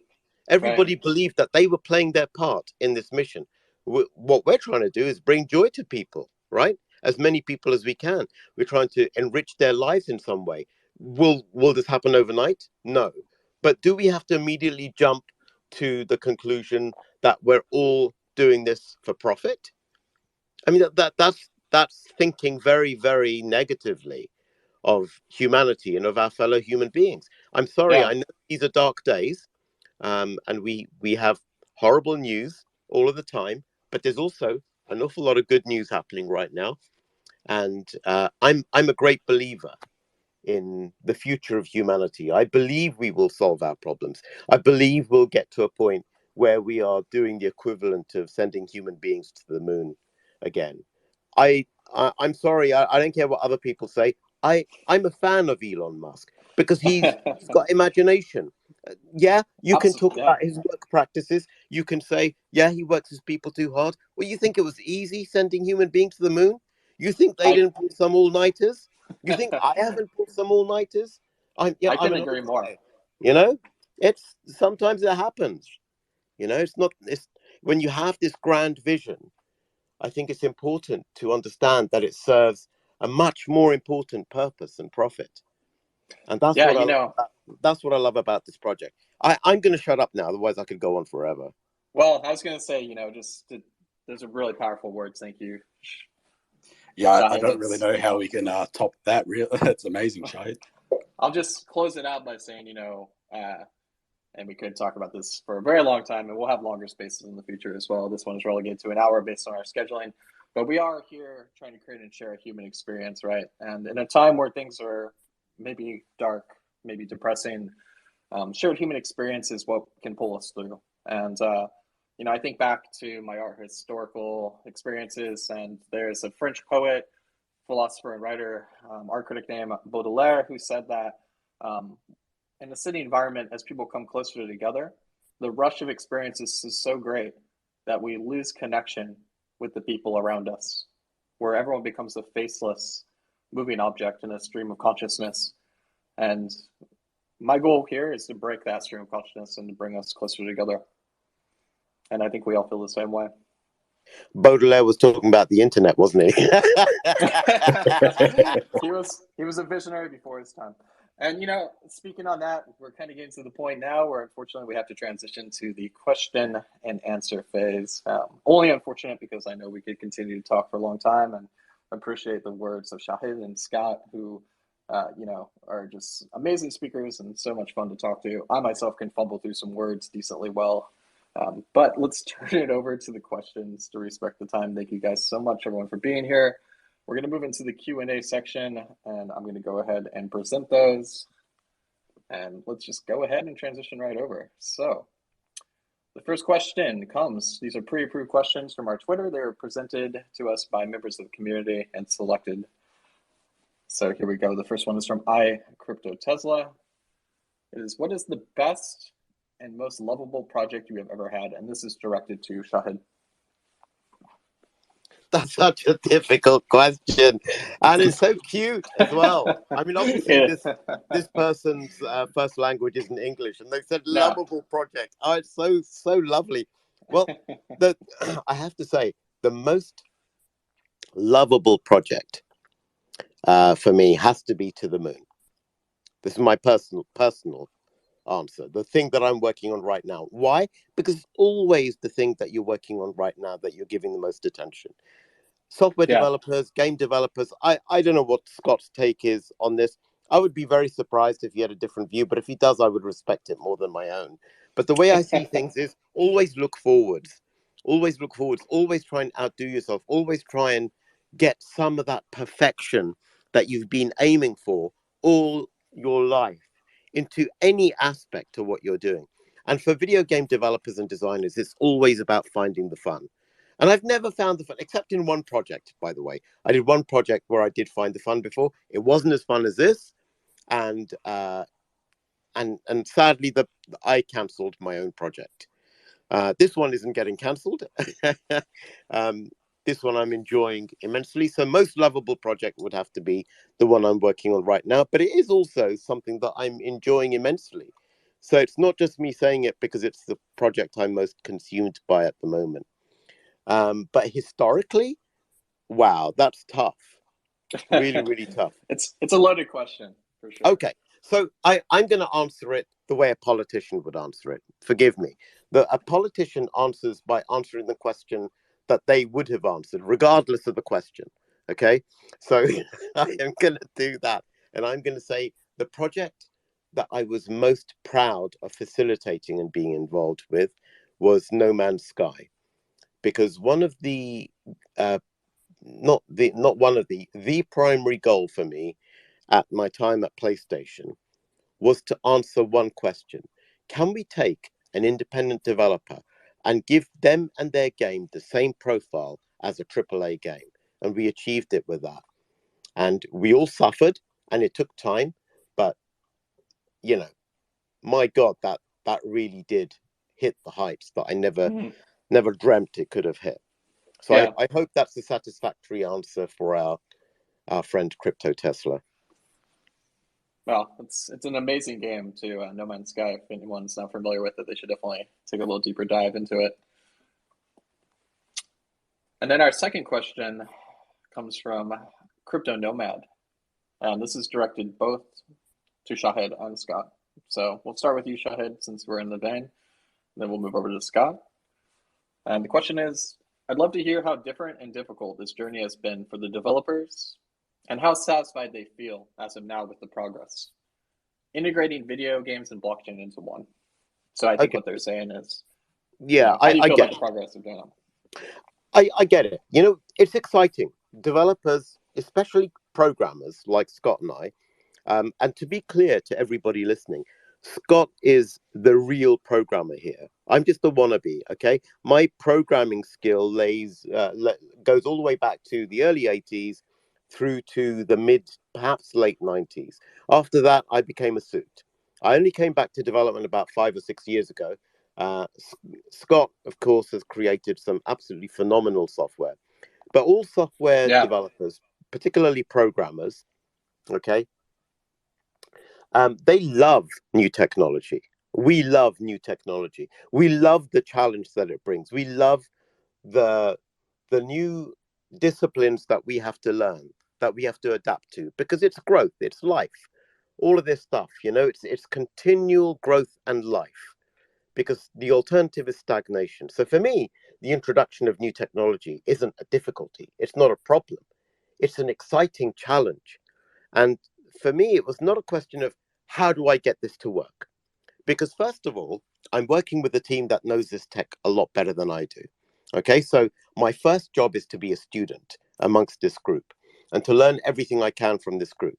Everybody believed that they were playing their part in this mission. What we're trying to do is bring joy to people, right? As many people as we can. We're trying to enrich their lives in some way. Will this happen overnight? No. But do we have to immediately jump to the conclusion that we're all doing this for profit? I mean, that's thinking very, very negatively of humanity and of our fellow human beings. I'm sorry, I know these are dark days, and we have horrible news all of the time, but there's also an awful lot of good news happening right now. And I'm a great believer in the future of humanity. I believe we will solve our problems. I believe we'll get to a point where we are doing the equivalent of sending human beings to the moon again. I'm sorry, I don't care what other people say. I'm a fan of Elon Musk because he's got imagination. Yeah, you can talk about his work practices. You can say, yeah, he works his people too hard. Well, you think it was easy sending human beings to the moon? You think they didn't pull some all-nighters? You think I haven't pulled some all-nighters? I couldn't agree more. You know, it's sometimes it happens. You know, it's when you have this grand vision, I think it's important to understand that it serves a much more important purpose and profit. And that's that's what I love about this project. I'm going to shut up now, otherwise I could go on forever. Well, I was going to say, those are really powerful words. Thank you. Yeah, I don't really know how we can top that. That's amazing, Shahid. I'll just close it out by saying, and we could talk about this for a very long time, and we'll have longer spaces in the future as well. This one is relegated to an hour based on our scheduling, but we are here trying to create and share a human experience, right? And in a time where things are maybe dark, maybe depressing, shared human experience is what can pull us through. And I think back to my art historical experiences, and there's a French poet, philosopher, and writer, art critic named Baudelaire, who said that in a city environment, as people come closer together, the rush of experiences is so great that we lose connection with the people around us, where everyone becomes a faceless moving object in a stream of consciousness. And my goal here is to break that stream of consciousness and to bring us closer together. And I think we all feel the same way. Baudelaire was talking about the internet, wasn't he? He was a visionary before his time. And, speaking on that, we're kind of getting to the point now where, unfortunately, we have to transition to the question and answer phase. Only unfortunate because I know we could continue to talk for a long time, and appreciate the words of Shahid and Scott, who, are just amazing speakers and so much fun to talk to. I myself can fumble through some words decently well. But let's turn it over to the questions to respect the time. Thank you guys so much, everyone, for being here. We're going to move into the Q&A section, and I'm going to go ahead and present those. And let's just go ahead and transition right over. So the first question comes, these are pre-approved questions from our Twitter. They're presented to us by members of the community and selected. So here we go. The first one is from iCryptoTesla. It is, what is the best and most lovable project you have ever had? And this is directed to Shahid. That's such a difficult question, and it's so cute as well. I mean, obviously, this person's first language isn't English, and they said lovable project. Oh, it's so lovely. Well, I have to say, the most lovable project for me has to be To the Moon. This is my personal answer. The thing that I'm working on right now. Why? Because it's always the thing that you're working on right now that you're giving the most attention. Software developers, game developers, I don't know what Scott's take is on this. I would be very surprised if he had a different view, but if he does, I would respect it more than my own. But the way I see things is always look forwards. Always look forwards. Always try and outdo yourself. Always try and get some of that perfection that you've been aiming for all your life into any aspect of what you're doing. And for video game developers and designers, it's always about finding the fun. And I've never found the fun, except in one project, by the way. I did one project where I did find the fun before. It wasn't as fun as this. And sadly, I cancelled my own project. This one isn't getting cancelled. This one I'm enjoying immensely. So most lovable project would have to be the one I'm working on right now, but it is also something that I'm enjoying immensely. So it's not just me saying it because it's the project I'm most consumed by at the moment. But historically, wow, that's tough. Really, really tough. It's a loaded question, for sure. Okay, so I'm going to answer it the way a politician would answer it. Forgive me. A politician answers by answering the question that they would have answered, regardless of the question. Okay, so I am going to do that. And I'm going to say the project that I was most proud of facilitating and being involved with was No Man's Sky. Because one of the, the primary goal for me at my time at PlayStation was to answer one question. Can we take an independent developer and give them and their game the same profile as a AAA game? And we achieved it with that. And we all suffered, and it took time, but, you know, my God, that really did hit the heights that I never dreamt it could have hit. So yeah. I hope that's a satisfactory answer for our friend Crypto Tesla. Well, it's an amazing game too. No Man's Sky. If anyone's not familiar with it, they should definitely take a little deeper dive into it. And then our second question comes from Crypto Nomad. This is directed both to Shahid and Scott. So we'll start with you, Shahid, since we're in the vein. Then we'll move over to Scott. And the question is, I'd love to hear how different and difficult this journey has been for the developers and how satisfied they feel as of now with the progress. Integrating video games and blockchain into one. So I think what they're saying is, yeah, how do you feel about the progress of doing them? I get it. You know, it's exciting. Developers, especially programmers like Scott and I, and to be clear to everybody listening, Scott is the real programmer here. I'm just a wannabe, okay? My programming skill goes all the way back to the early 80s through to the mid, perhaps late 90s. After that, I became a suit. I only came back to development about 5 or 6 years ago. Scott, of course, has created some absolutely phenomenal software. But all software developers, particularly programmers, okay, they love new technology. We love new technology. We love the challenge that it brings. We love the new disciplines that we have to learn, that we have to adapt to, because it's growth, it's life. All of this stuff, you know, it's continual growth and life, because the alternative is stagnation. So for me, the introduction of new technology isn't a difficulty. It's not a problem. It's an exciting challenge. And for me, it was not a question of how do I get this to work? Because first of all, I'm working with a team that knows this tech a lot better than I do. Okay, so my first job is to be a student amongst this group and to learn everything I can from this group.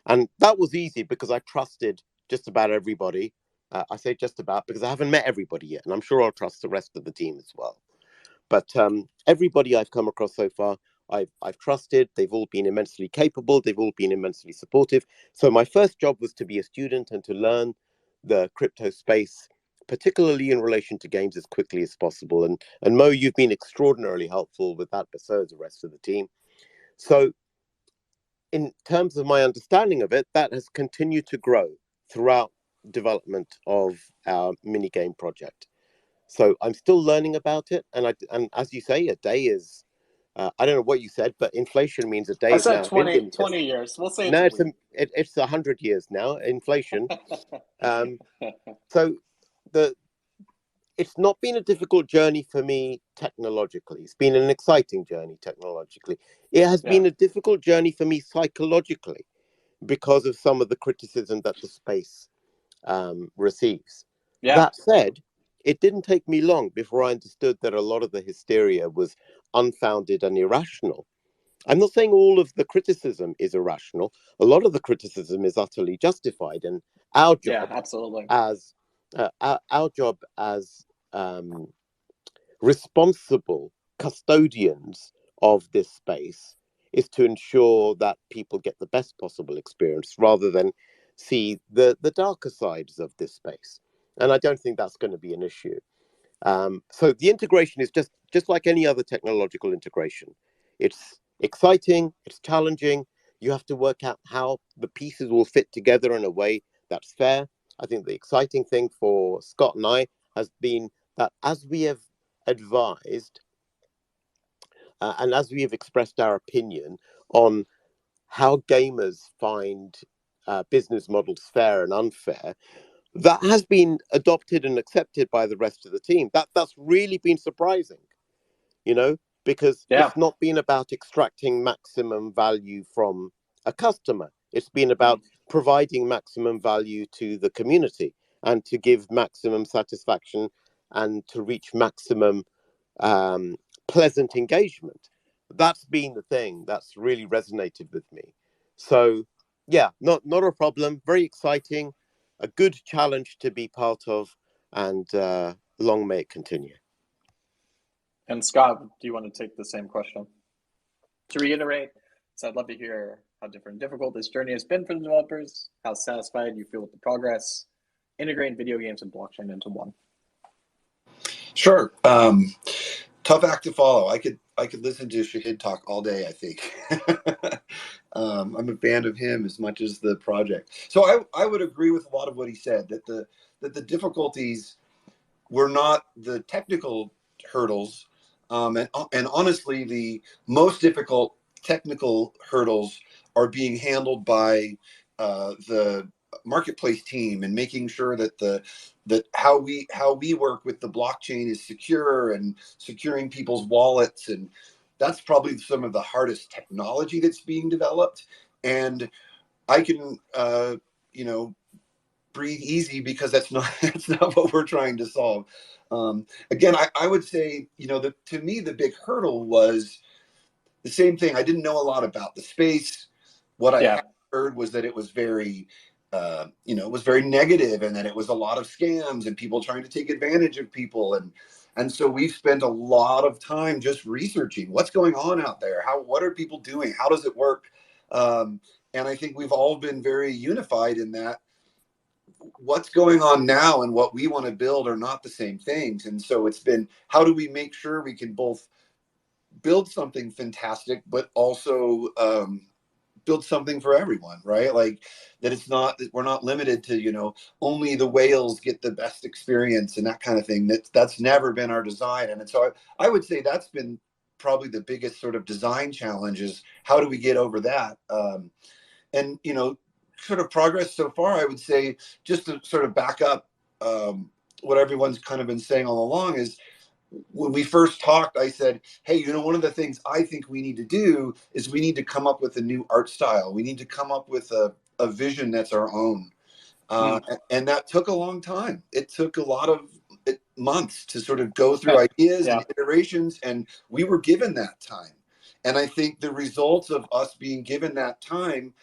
And that was easy because I trusted just about everybody. I say just about because I haven't met everybody yet, and I'm sure I'll trust the rest of the team as well. But everybody I've come across so far, I've trusted. They've all been immensely capable. They've all been immensely supportive. So my first job was to be a student and to learn the crypto space, particularly in relation to games, as quickly as possible. And Mo, you've been extraordinarily helpful with that, but so has the rest of the team. So in terms of my understanding of it, that has continued to grow throughout development of our mini game project. So I'm still learning about it. And as you say, a day is, I don't know what you said, but inflation means a day is now 20 years. We'll say it's 100 years now, inflation. So it's not been a difficult journey for me technologically. It's been an exciting journey technologically. It has been a difficult journey for me psychologically, because of some of the criticism that the space receives. Yeah. That said, it didn't take me long before I understood that a lot of the hysteria was unfounded and irrational. I'm not saying all of the criticism is irrational. A lot of the criticism is utterly justified, and our job, absolutely, as our job as responsible custodians of this space is to ensure that people get the best possible experience rather than see the darker sides of this space. And I don't think that's going to be an issue. So the integration is just like any other technological integration. It's exciting, it's challenging. You have to work out how the pieces will fit together in a way that's fair. I think the exciting thing for Scott and I has been that as we have advised and as we have expressed our opinion on how gamers find business models fair and unfair, that has been adopted and accepted by the rest of the team. That's really been surprising, because it's not been about extracting maximum value from a customer. It's been about providing maximum value to the community and to give maximum satisfaction and to reach maximum pleasant engagement. That's been the thing that's really resonated with me. So yeah, not a problem. Very exciting, a good challenge to be part of, and long may it continue. And Scott, do you want to take the same question? To reiterate, so I'd love to hear how difficult this journey has been for the developers, how satisfied you feel with the progress, integrating video games and blockchain into one. Sure. Tough act to follow. I could listen to Shahid talk all day, I think. I'm a fan of him as much as the project. So I would agree with a lot of what he said, that the difficulties were not the technical hurdles. And honestly, the most difficult technical hurdles are being handled by the marketplace team, and making sure that how we work with the blockchain is secure, and securing people's wallets, and that's probably some of the hardest technology that's being developed. And I can breathe easy, because that's not what we're trying to solve. Again, I would say, to me, the big hurdle was the same thing. I didn't know a lot about the space. What I heard was that it was very, it was very negative, and that it was a lot of scams and people trying to take advantage of people. And so we've spent a lot of time just researching what's going on out there. What are people doing? How does it work? And I think we've all been very unified in that what's going on now and what we want to build are not the same things. And so it's been, how do we make sure we can both build something fantastic, but also build something for everyone, right? Like that we're not limited to, only the whales get the best experience and that kind of thing. That's never been our design. And so I would say that's been probably the biggest sort of design challenge, is how do we get over that? And, sort of progress so far, I would say, just to sort of back up what everyone's kind of been saying all along, is when we first talked, I said, hey, one of the things I think we need to do is we need to come up with a new art style. We need to come up with a vision that's our own. And that took a long time. It took a lot of months to sort of go through ideas and iterations, and we were given that time. And I think the results of us being given that time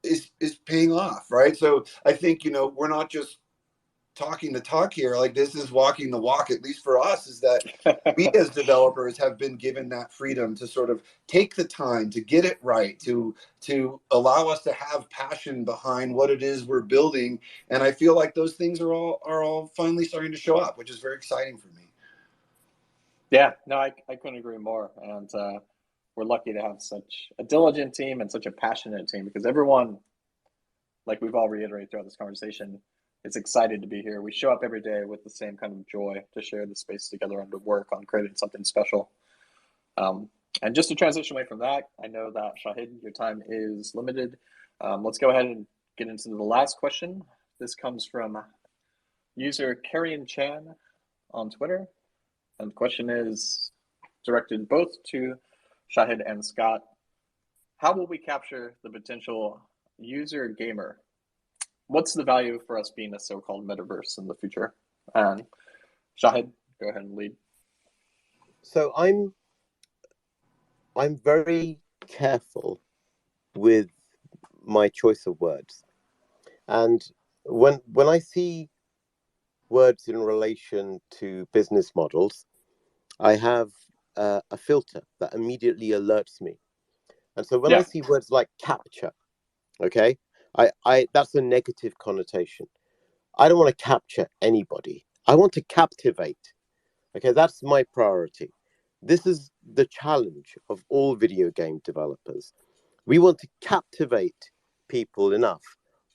is paying off, right? So I think, we're not just talking the talk here. Like, this is walking the walk, at least for us, is that we as developers have been given that freedom to sort of take the time to get it right, to allow us to have passion behind what it is we're building. And I feel like those things are all finally starting to show up, which is very exciting for me. Yeah, no, I couldn't agree more. And we're lucky to have such a diligent team and such a passionate team, because everyone, like we've all reiterated throughout this conversation, is excited to be here. We show up every day with the same kind of joy to share the space together and to work on creating something special. And just to transition away from that, I know that, Shahid, your time is limited. Let's go ahead and get into the last question. This comes from user Karian Chan on Twitter. And the question is directed both to Shahid and Scott. How will we capture the potential user gamer. What's the value for us being a so-called metaverse in the future? And Shahid, go ahead and lead. So I'm very careful with my choice of words, and when I see words in relation to business models, I have a filter that immediately alerts me. And so when I see words like capture, okay, I that's a negative connotation. I don't want to capture anybody. I want to captivate. Okay, that's my priority. This is the challenge of all video game developers. We want to captivate people enough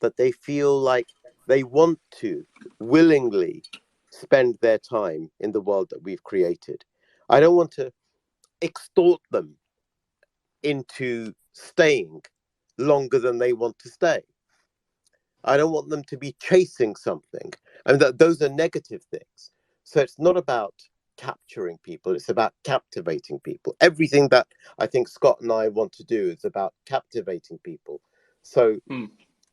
that they feel like they want to willingly spend their time in the world that we've created. I don't want to extort them into staying longer than they want to stay. I don't want them to be chasing something. And those are negative things. So it's not about capturing people, it's about captivating people. Everything that I think Scott and I want to do is about captivating people. So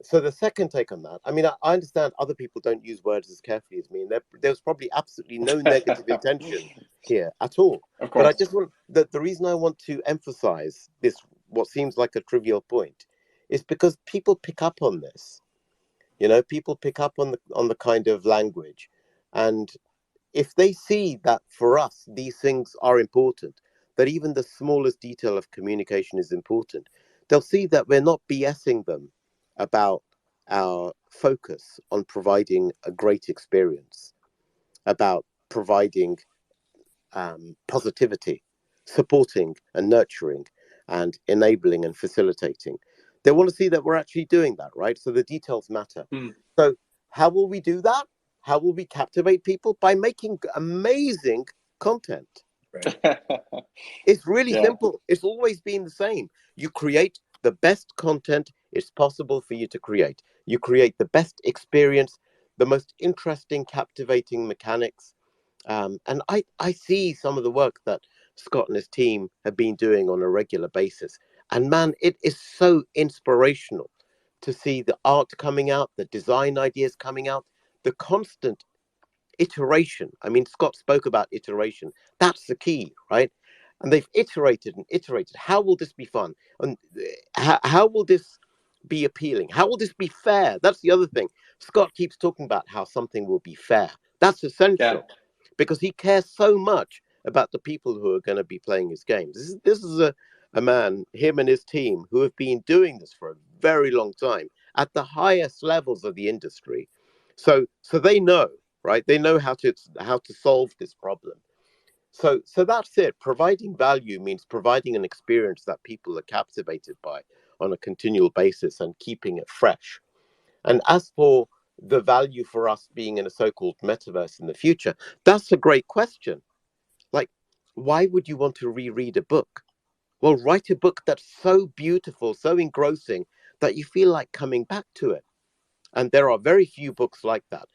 so the second take on that, I mean, I understand other people don't use words as carefully as me, and there's probably absolutely no negative intention here at all. But I just want the reason I want to emphasize this, what seems like a trivial point, is because people pick up on this. You know, people pick up on the kind of language, and if they see that for us these things are important, that even the smallest detail of communication is important, they'll see that we're not BSing them about our focus on providing a great experience, about providing positivity, supporting and nurturing and enabling and facilitating. They want to see that we're actually doing that, right? So the details matter. So how will we do that? How will we captivate people? By making amazing content. Right. It's really simple. It's always been the same. You create the best content it's possible for you to create. You create the best experience, the most interesting, captivating mechanics. And I see some of the work that Scott and his team have been doing on a regular basis. And man, it is so inspirational to see the art coming out, the design ideas coming out, the constant iteration. I mean, Scott spoke about iteration. That's the key, right? And they've iterated and iterated. How will this be fun? And how will this be appealing? How will this be fair? That's the other thing. Scott keeps talking about how something will be fair. That's essential because he cares so much about the people who are going to be playing his games. This is a man, him and his team, who have been doing this for a very long time at the highest levels of the industry. So they know, right? They know how to solve this problem. So that's it. Providing value means providing an experience that people are captivated by on a continual basis and keeping it fresh. And as for the value for us being in a so-called metaverse in the future, that's a great question. Like, why would you want to reread a book? Well, write a book that's so beautiful, so engrossing that you feel like coming back to it. And there are very few books like that.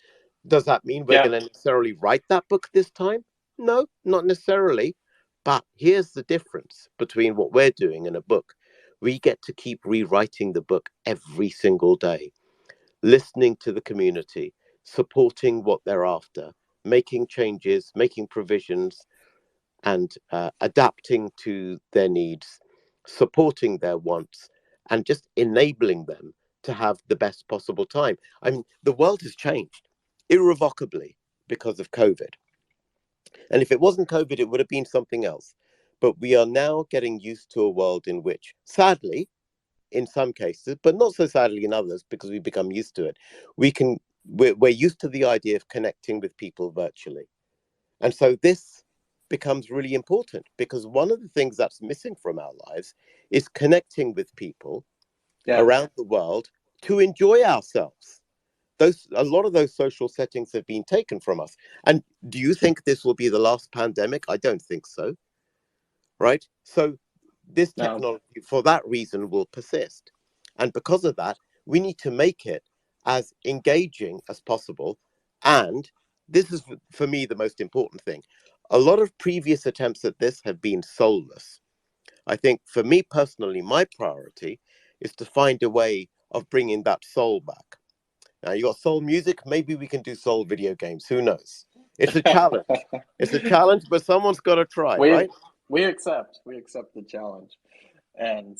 Does that mean we're going to necessarily write that book this time? No, not necessarily. But here's the difference between what we're doing and a book. We get to keep rewriting the book every single day, listening to the community, supporting what they're after, making changes, making provisions, and adapting to their needs, supporting their wants, and just enabling them to have the best possible time. I mean, the world has changed irrevocably because of COVID. And if it wasn't COVID, it would have been something else. But we are now getting used to a world in which, sadly, in some cases, but not so sadly in others, because we've become used to it, we're used to the idea of connecting with people virtually. And so this becomes really important because one of the things that's missing from our lives is connecting with people around the world to enjoy ourselves. A lot of those social settings have been taken from us. And do you think this will be the last pandemic? I don't think so. Right? So this technology, for that reason, will persist. And because of that, we need to make it as engaging as possible. And this is, for me, the most important thing. A lot of previous attempts at this have been soulless. I think for me personally, my priority is to find a way of bringing that soul back. Now you got soul music. Maybe we can do soul video games. Who knows? It's a challenge. It's a challenge, but someone's got to try, right? We accept the challenge. And,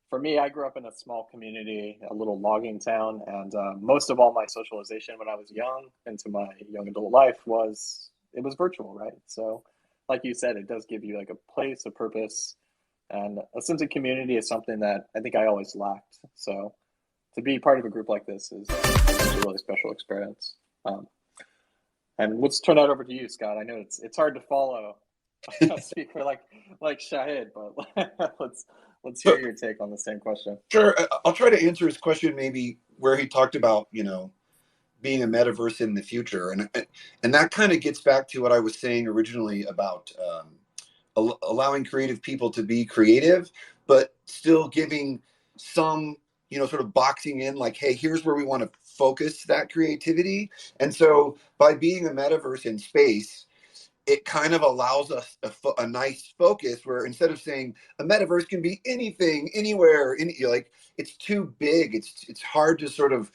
for me, I grew up in a small community, a little logging town. And most of all my socialization when I was young into my young adult life was virtual, right? So like you said, it does give you like a place, a purpose, and a sense of community is something that I think I always lacked. So to be part of a group like this is a really special experience. And let's turn that over to you, Scott. I know it's hard to follow a speaker like Shahid, but let's hear your take on the same question. Sure, I'll try to answer his question maybe where he talked about being a metaverse in the future, and that kind of gets back to what I was saying originally about allowing creative people to be creative, but still giving some sort of boxing in, like, hey, here's where we want to focus that creativity. And so by being a metaverse in space, it kind of allows us a nice focus where instead of saying a metaverse can be anything, anywhere, it's too big. It's hard to sort of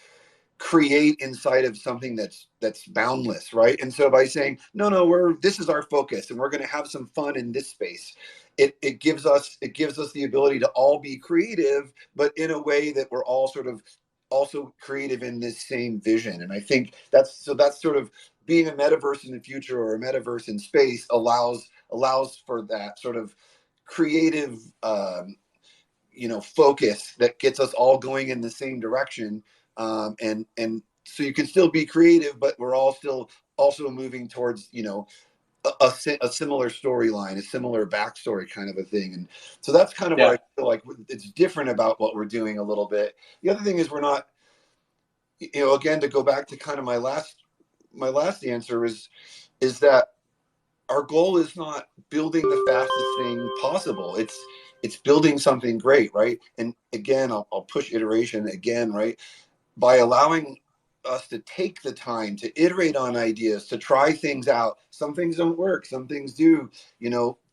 create inside of something that's boundless, right? And so by saying no, this is our focus and we're going to have some fun in this space, it gives us the ability to all be creative, but in a way that we're all sort of also creative in this same vision. And I think that's sort of being a metaverse in the future, or a metaverse in space allows for that sort of creative focus that gets us all going in the same direction. And so you can still be creative, but we're all still also moving towards, a similar storyline, a similar backstory kind of a thing. And so that's kind of what I feel like it's different about what we're doing a little bit. The other thing is we're not, again, to go back to kind of my last answer is that our goal is not building the fastest thing possible. It's building something great, right? And again, I'll push iteration again, right? By allowing us to take the time to iterate on ideas, to try things out. Some things don't work, some things do,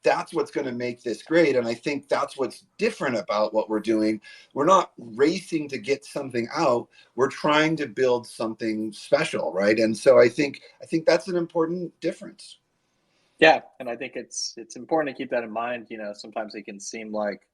that's what's going to make this great. And I think that's what's different about what we're doing. We're not racing to get something out. We're trying to build something special, right? And so I think that's an important difference. Yeah, and I think it's important to keep that in mind. Sometimes it can seem like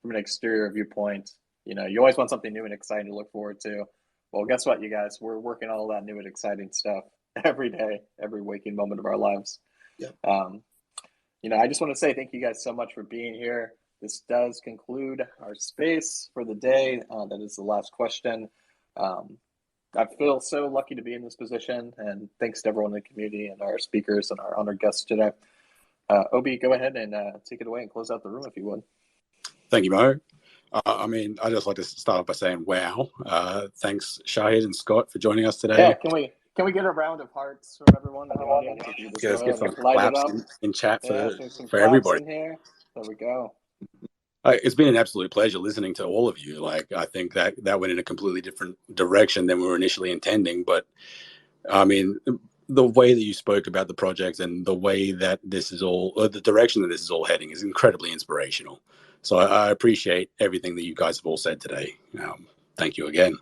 from an exterior viewpoint, you always want something new and exciting to look forward to. Well, guess what, you guys? We're working on all that new and exciting stuff every day, every waking moment of our lives. Yeah. I just want to say thank you guys so much for being here. This does conclude our space for the day. That is the last question. I feel so lucky to be in this position, and thanks to everyone in the community and our speakers and our honored guests today. Obi, go ahead and take it away and close out the room if you would. Thank you, Mo. I'd just like to start off by saying, wow. Thanks, Shahid and Scott, for joining us today. Yeah, can we get a round of hearts from everyone in the audience? Let's get some claps in chat for everybody. In here. There we go. It's been an absolute pleasure listening to all of you. I think that went in a completely different direction than we were initially intending. But the way that you spoke about the project and the way that this is all, the direction that this is all heading is incredibly inspirational. So I appreciate everything that you guys have all said today. Thank you again.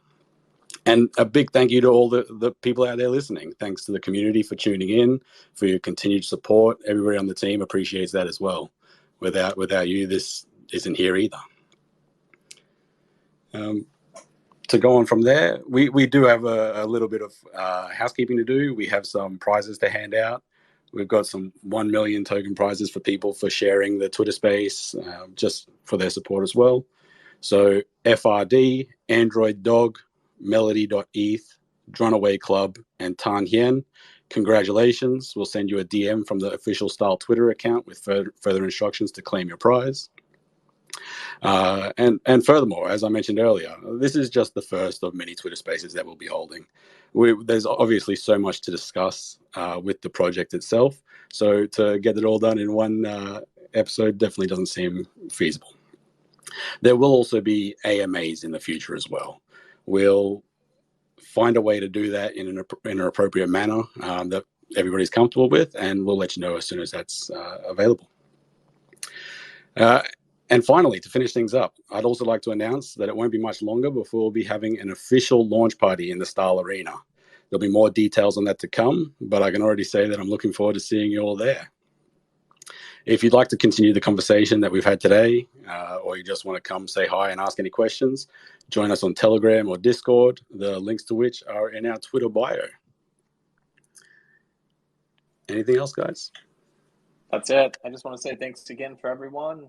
And a big thank you to all the people out there listening. Thanks to the community for tuning in, for your continued support. Everybody on the team appreciates that as well. Without you, this isn't here either. To go on from there, we do have a little bit of housekeeping to do. We have some prizes to hand out. We've got some 1 million token prizes for people for sharing the Twitter space, just for their support as well. So FRD, Android Dog, Melody.eth, Dronaway Club, and Tan Hien, congratulations. We'll send you a DM from the official STARL Twitter account with further instructions to claim your prize. And furthermore, as I mentioned earlier, this is just the first of many Twitter spaces that we'll be holding. There's obviously so much to discuss with the project itself. So to get it all done in one episode definitely doesn't seem feasible. There will also be AMAs in the future as well. We'll find a way to do that in an appropriate manner that everybody's comfortable with, and we'll let you know as soon as that's available. And finally, to finish things up, I'd also like to announce that it won't be much longer before we'll be having an official launch party in the STARL arena. There'll be more details on that to come, but I can already say that I'm looking forward to seeing you all there. If you'd like to continue the conversation that we've had today, or you just want to come say hi and ask any questions, join us on Telegram or Discord, the links to which are in our Twitter bio. Anything else, guys? That's it. I just want to say thanks again for everyone.